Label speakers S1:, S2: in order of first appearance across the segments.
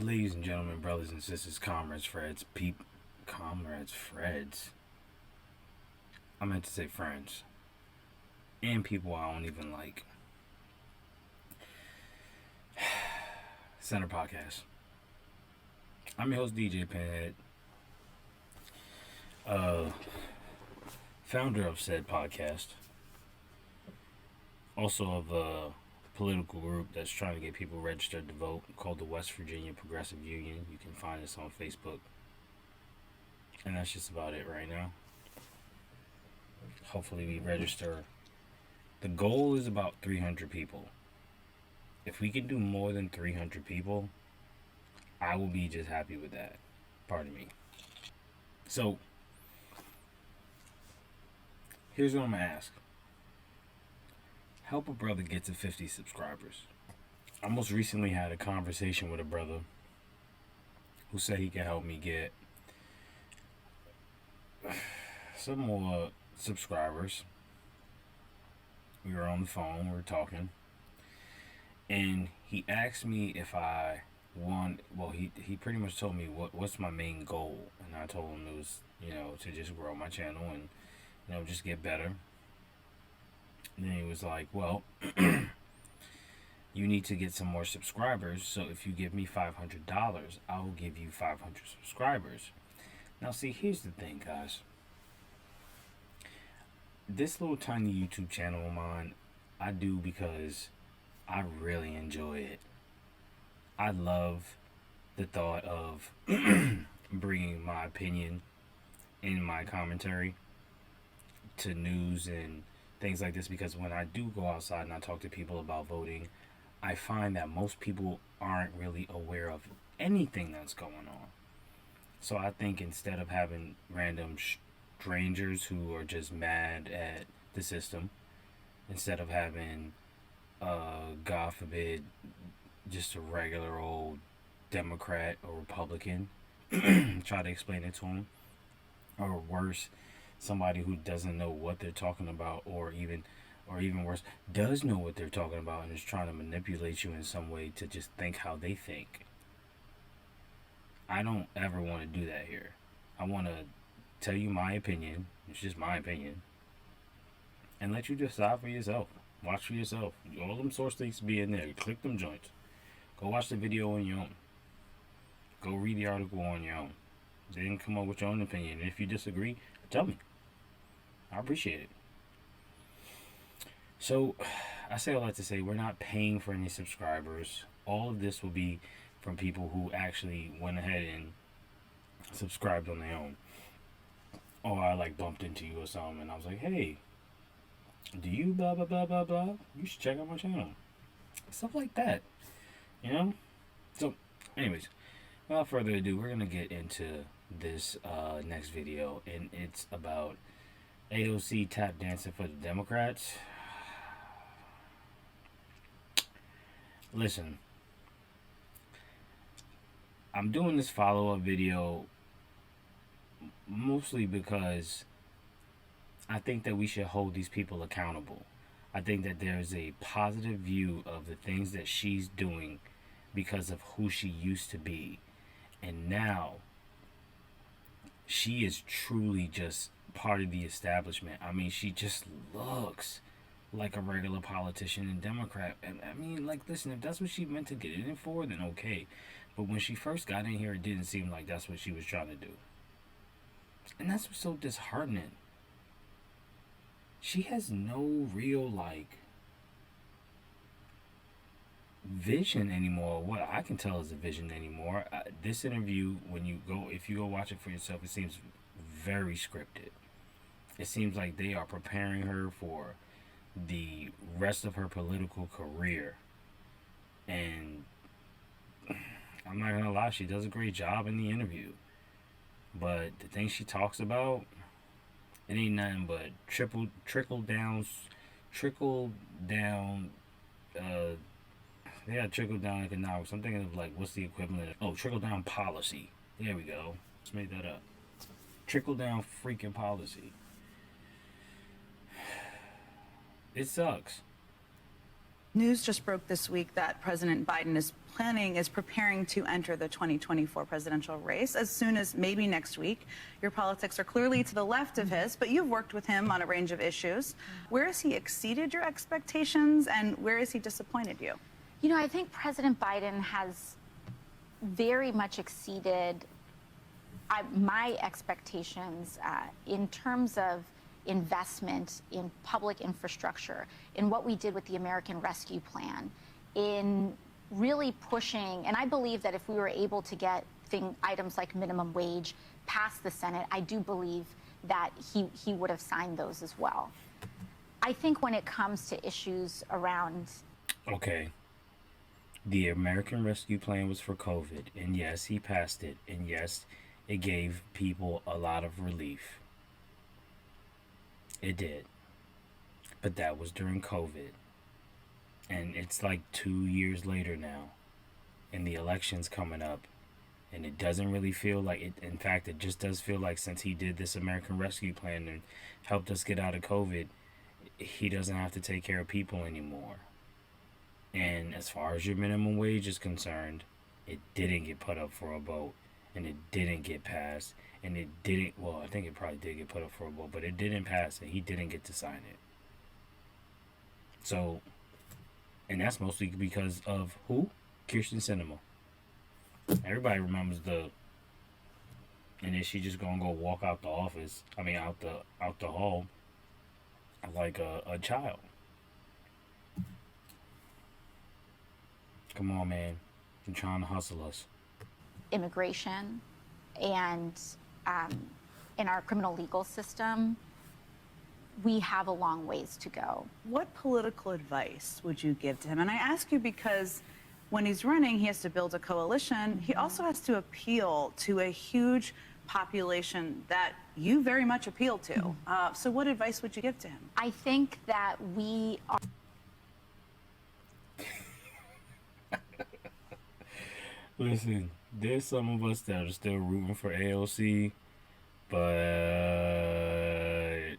S1: Ladies and gentlemen, brothers and sisters, comrades, Freds. I meant to say friends. And people I don't even like. Center Podcast. I'm your host, DjPinHD. Founder of said podcast. Also of a political group that's trying to get people registered to vote called the West Virginia Progressive Union. You can find us on Facebook. And that's just about it right now. Hopefully we register. The goal is about 300 people. If we can do more than 300 people, I will be just happy with that. Pardon me. So, here's what I'm going to ask. Help a brother get to 50 subscribers. I most recently had a conversation with a brother who said he could help me get some more subscribers. We were on the phone, we were talking, and he asked me if I want, well, he pretty much told me what's my main goal, and I told him it was, to just grow my channel and, just get better. And then he was like, well, you need to get some more subscribers, so if you give me $500, I will give you 500 subscribers. Now, see, here's the thing, guys. This little tiny YouTube channel of mine, I do because I really enjoy it. I love the thought of bringing my opinion in my commentary to news and things like this, because when I do go outside and I talk to people about voting, I find that most people aren't really aware of anything that's going on. So I think instead of having random strangers who are just mad at the system, instead of having, God forbid, just a regular old Democrat or Republican try to explain it to them, or worse, somebody who doesn't know what they're talking about, or even worse, does know what they're talking about and is trying to manipulate you in some way to just think how they think. I don't ever want to do that here. I want to tell you my opinion. It's just my opinion. And let you decide for yourself. Watch for yourself. All them source links be in there. Click them joints. Go watch the video on your own. Go read the article on your own. Then come up with your own opinion. And if you disagree, tell me. I appreciate it. So, I say all that to say we're not paying for any subscribers. All of this will be from people who actually went ahead and subscribed on their own. Or I bumped into you or something and I was like, hey, do you blah blah blah blah blah? You should check out my channel. Stuff like that. So, anyways, without further ado, we're gonna get into this next video, and it's about AOC tap dancing for the Democrats. Listen, I'm doing this follow-up video mostly because I think that we should hold these people accountable. I think that there's a positive view of the things that she's doing because of who she used to be. And now, she is truly just part of the establishment. I mean, she just looks like a regular politician and Democrat. And I mean, listen, if that's what she meant to get in for, then okay. But when she first got in here, it didn't seem like that's what she was trying to do. And that's what's so disheartening. She has no real, vision anymore. What I can tell is a vision anymore. This interview, if you go watch it for yourself, it seems very scripted. It seems like they are preparing her for the rest of her political career. And I'm not gonna lie, she does a great job in the interview. But the things she talks about, it ain't nothing but trickle down, they got trickle down economics. I'm thinking of what's the equivalent of, trickle down policy. There we go. Let's make that up. Trickle down freaking policy. It sucks.
S2: News just broke this week that President Biden is preparing to enter the 2024 presidential race as soon as maybe next week. Your politics are clearly to the left of his, but you've worked with him on a range of issues. Where has he exceeded your expectations, and where has he disappointed you?
S3: You know, I think President Biden has very much exceeded my expectations in terms of investment in public infrastructure, in what we did with the American Rescue Plan, in really pushing, and I believe that if we were able to get items like minimum wage past the Senate, I do believe that he would have signed those as well. I think when it comes to issues around...
S1: Okay. The American Rescue Plan was for COVID, and yes, he passed it, and yes, it gave people a lot of relief. It did. But that was during COVID. And it's like 2 years later now. And the election's coming up. And it doesn't really feel like it. In fact, it just does feel like since he did this American Rescue Plan and helped us get out of COVID, he doesn't have to take care of people anymore. And as far as your minimum wage is concerned, it didn't get put up for a vote. And it didn't get passed. And it didn't, well, I think it probably did get put up for a vote, but it didn't pass, and he didn't get to sign it. So, and that's mostly because of who? Kirsten Sinema. Everybody remembers and then she just gonna go walk out the office, out the hall, like a child. Come on, man. You're trying to hustle us.
S3: Immigration and in our criminal legal system, we have a long ways to go.
S2: What political advice would you give to him? And I ask you because when he's running, he has to build a coalition. He also has to appeal to a huge population that you very much appeal to. So what advice would you give to him?
S3: I think that we are...
S1: Listen, there's some of us that are still rooting for AOC, but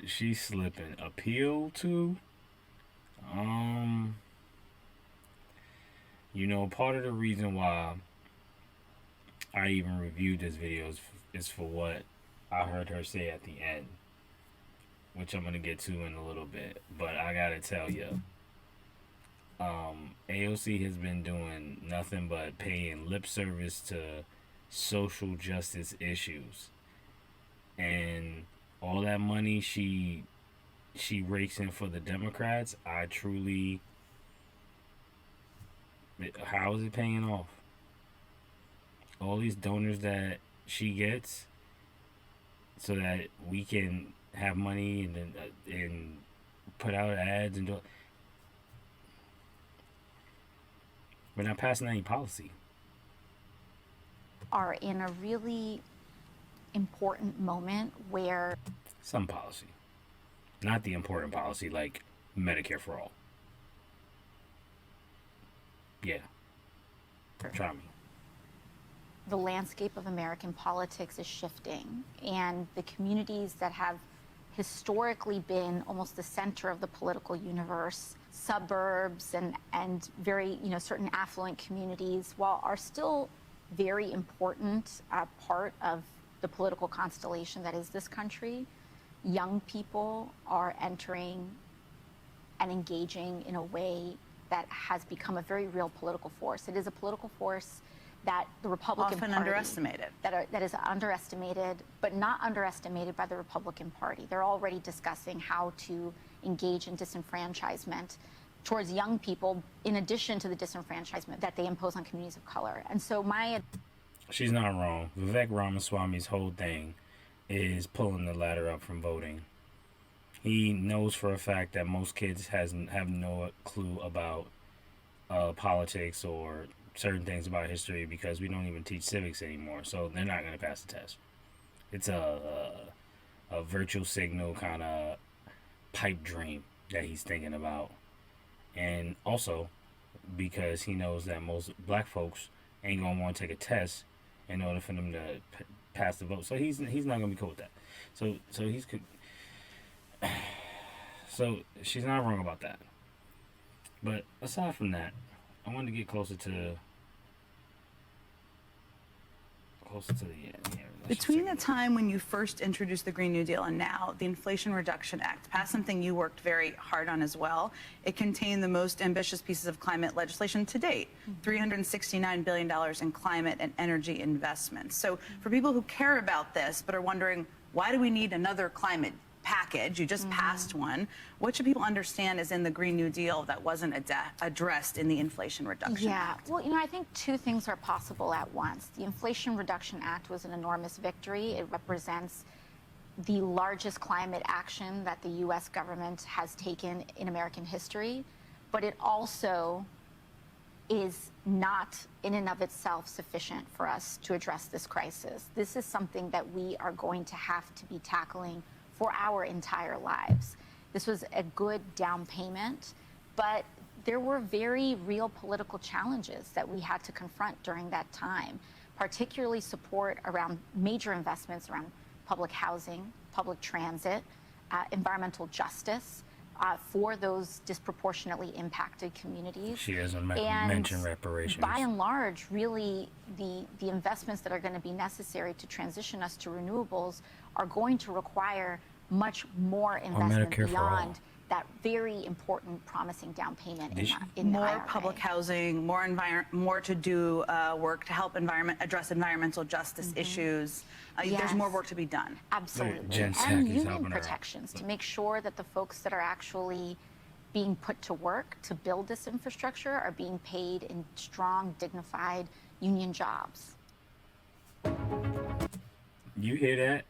S1: she's slipping. Appeal to? You know, part of the reason why I even reviewed this video is for what I heard her say at the end, which I'm going to get to in a little bit. But I got to tell you, AOC has been doing nothing but paying lip service to social justice issues, and all that money she rakes in for the Democrats. How is it paying off? All these donors that she gets so that we can have money and put out ads and do it. We're not passing any policy.
S3: Are in a really important moment where...
S1: Some policy. Not the important policy like Medicare for all. Yeah. Try me.
S3: The landscape of American politics is shifting, and the communities that have historically been almost the center of the political universe, suburbs and very, certain affluent communities, while are still very important part of the political constellation that is this country, young people are entering and engaging in a way that has become a very real political force. It is a political force that the Republican
S2: Party... Often underestimated.
S3: That is underestimated, but not underestimated by the Republican Party. They're already discussing how to engage in disenfranchisement towards young people, in addition to the disenfranchisement that they impose on communities of color. And so
S1: She's not wrong. Vivek Ramaswamy's whole thing is pulling the ladder up from voting. He knows for a fact that most kids have no clue about politics or certain things about history because we don't even teach civics anymore. So they're not going to pass the test. It's a virtual signal kind of pipe dream that he's thinking about. And also because he knows that most black folks ain't going to want to take a test in order for them to pass the vote. So he's not going to be cool with that. So she's not wrong about that. But aside from that, I wanted to get closer to the end here.
S2: Between the time when you first introduced the Green New Deal and now, the Inflation Reduction Act passed something you worked very hard on as well. It contained the most ambitious pieces of climate legislation to date, $369 billion in climate and energy investments. So for people who care about this but are wondering, why do we need another climate package? You just passed one. What should people understand is in the Green New Deal that wasn't addressed in the Inflation Reduction Act?
S3: Well, I think two things are possible at once. The Inflation Reduction Act was an enormous victory. It represents the largest climate action that the U.S. government has taken in American history, but it also is not in and of itself sufficient for us to address this crisis. This is something that we are going to have to be tackling for our entire lives. This was a good down payment, but there were very real political challenges that we had to confront during that time, particularly support around major investments around public housing, public transit, environmental justice for those disproportionately impacted communities.
S1: She hasn't mentioned reparations.
S3: By and large, really, the investments that are going to be necessary to transition us to renewables are going to require much more investment beyond that very important, promising down payment in the
S2: more
S3: IRA.
S2: Public housing, more to do work to help address environmental justice issues. There's more work to be done.
S3: Absolutely.
S1: Jen
S3: And
S1: Psaki's
S3: union
S1: helping her out.
S3: protections to make sure that the folks that are actually being put to work to build this infrastructure are being paid in strong, dignified union jobs.
S1: You hear that?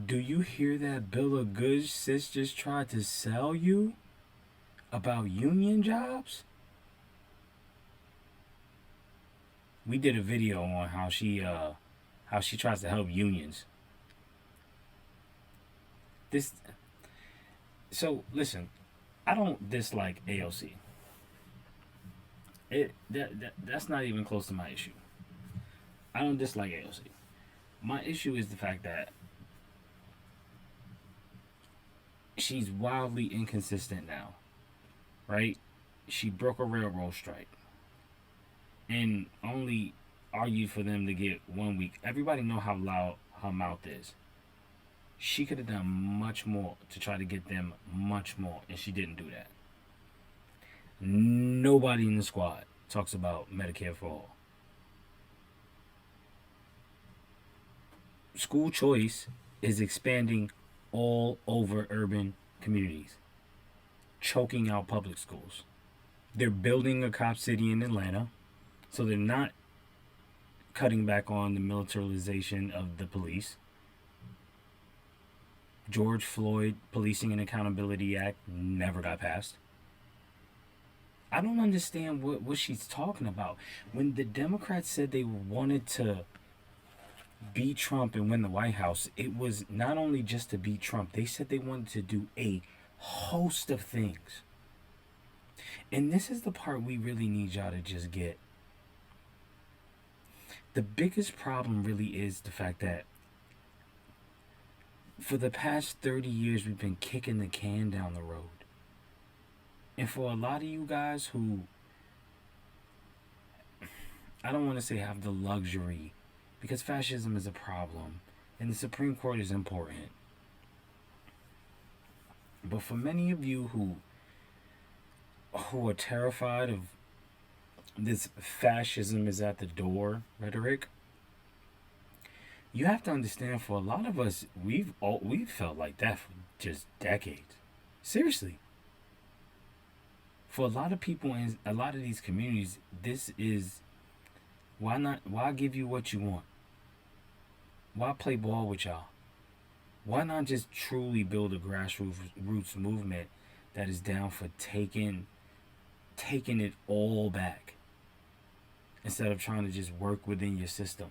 S1: Do you hear that bill of goods sis just tried to sell you about union jobs? We did a video on how she tries to help unions. So listen, I don't dislike AOC. That's not even close to my issue. I don't dislike AOC. My issue is the fact that she's wildly inconsistent now, right? She broke a railroad strike and only argued for them to get 1 week. Everybody know how loud her mouth is. She could have done much more to try to get them much more, and she didn't do that. Nobody in the squad talks about Medicare for all. School choice is expanding all over urban communities, choking out public schools. They're building a cop city in Atlanta, so they're not cutting back on the militarization of the police. George Floyd Policing and Accountability Act never got passed. I don't understand what she's talking about. When the Democrats said they wanted to beat Trump and win the White House, it was not only just to beat Trump. They said they wanted to do a host of things. And this is the part we really need y'all to just get. The biggest problem really is the fact that for the past 30 years, we've been kicking the can down the road. And for a lot of you guys who, I don't want to say have the luxury, because fascism is a problem and the Supreme Court is important. But for many of you who are terrified of this fascism is at the door rhetoric, you have to understand, for a lot of us, we've felt like that for just decades. Seriously. For a lot of people in a lot of these communities, this is, why give you what you want? Why play ball with y'all? Why not just truly build a grassroots movement that is down for taking it all back, instead of trying to just work within your system?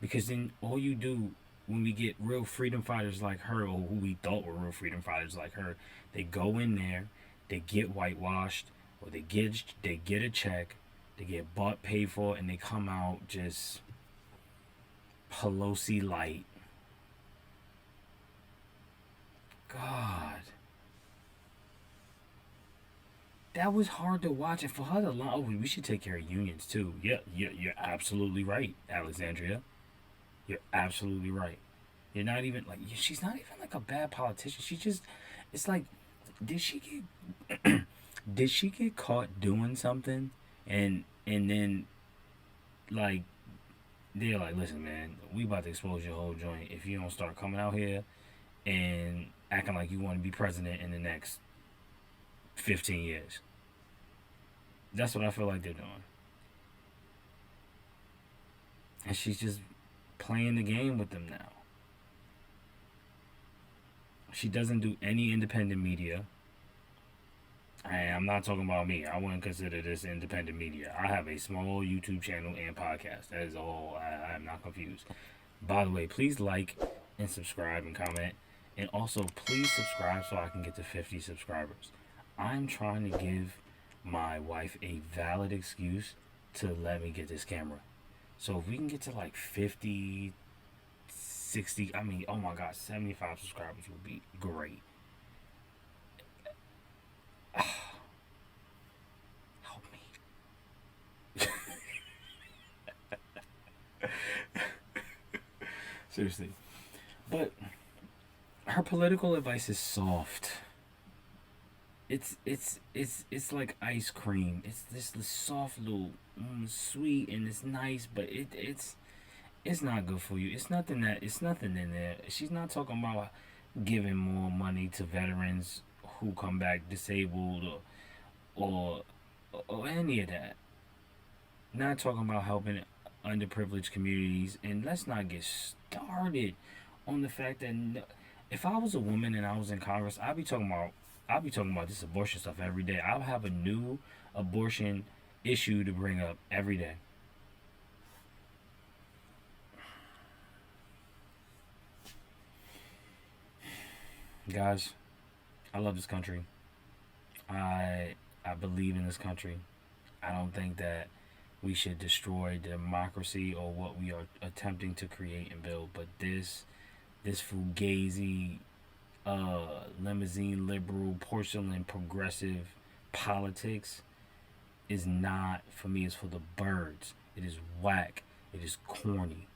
S1: Because then all you do when we get real freedom fighters like her, or who we thought were real freedom fighters like her, they go in there, they get whitewashed, or they get a check, they get bought, paid for, and they come out just Pelosi light. God. That was hard to watch, and for her to lie, oh, we should take care of unions too. Yeah, you're absolutely right, Alexandria. You're absolutely right. You're not even like, she's not even like a bad politician. She just, it's like, did she get did she get caught doing something, and then like they're like, listen, man, we about to expose your whole joint if you don't start coming out here and acting like you want to be president in the next 15 years. That's what I feel like they're doing. And she's just playing the game with them now. She doesn't do any independent media. I'm not talking about me. I wouldn't consider this independent media. I have a small YouTube channel and podcast. That is all. I'm not confused. By the way, please like and subscribe and comment. And also, please subscribe so I can get to 50 subscribers. I'm trying to give my wife a valid excuse to let me get this camera. So if we can get to like 50, 60, I mean, oh my God, 75 subscribers would be great. Help me. Seriously. But her political advice is soft. It's like ice cream. It's this soft little sweet, and it's nice, but it's not good for you. It's nothing in there. She's not talking about giving more money to veterans who come back disabled or any of that. Not talking about helping underprivileged communities. And let's not get started on the fact that if I was a woman and I was in Congress, I'd be talking about this abortion stuff every day. I'll have a new abortion issue to bring up every day. Guys, I love this country. I believe in this country. I don't think that we should destroy democracy or what we are attempting to create and build. But this fugazi, limousine liberal, porcelain progressive politics is not for me. It's for the birds. It is whack. It is corny.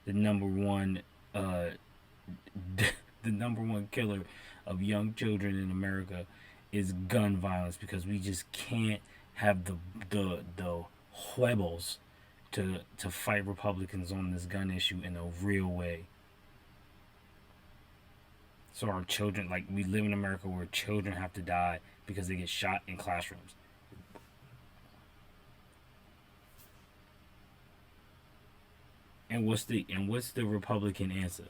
S1: The number one killer of young children in America is gun violence, because we just can't have the huevos to fight Republicans on this gun issue in a real way. So our children, like, we live in America where children have to die because they get shot in classrooms. And what's the Republican answer?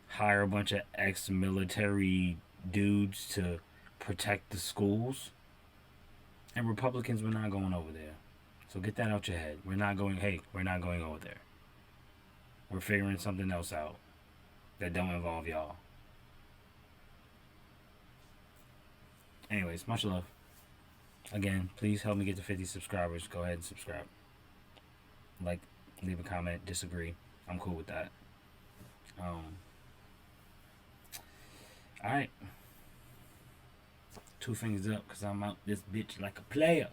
S1: Hire a bunch of ex-military dudes to protect the schools? And Republicans, we're not going over there. So get that out your head. We're not going over there. We're figuring something else out that don't involve y'all. Anyways, much love. Again, please help me get to 50 subscribers. Go ahead and subscribe. Like, leave a comment, disagree. I'm cool with that. Alright. 2 fingers up, because I'm out this bitch like a player.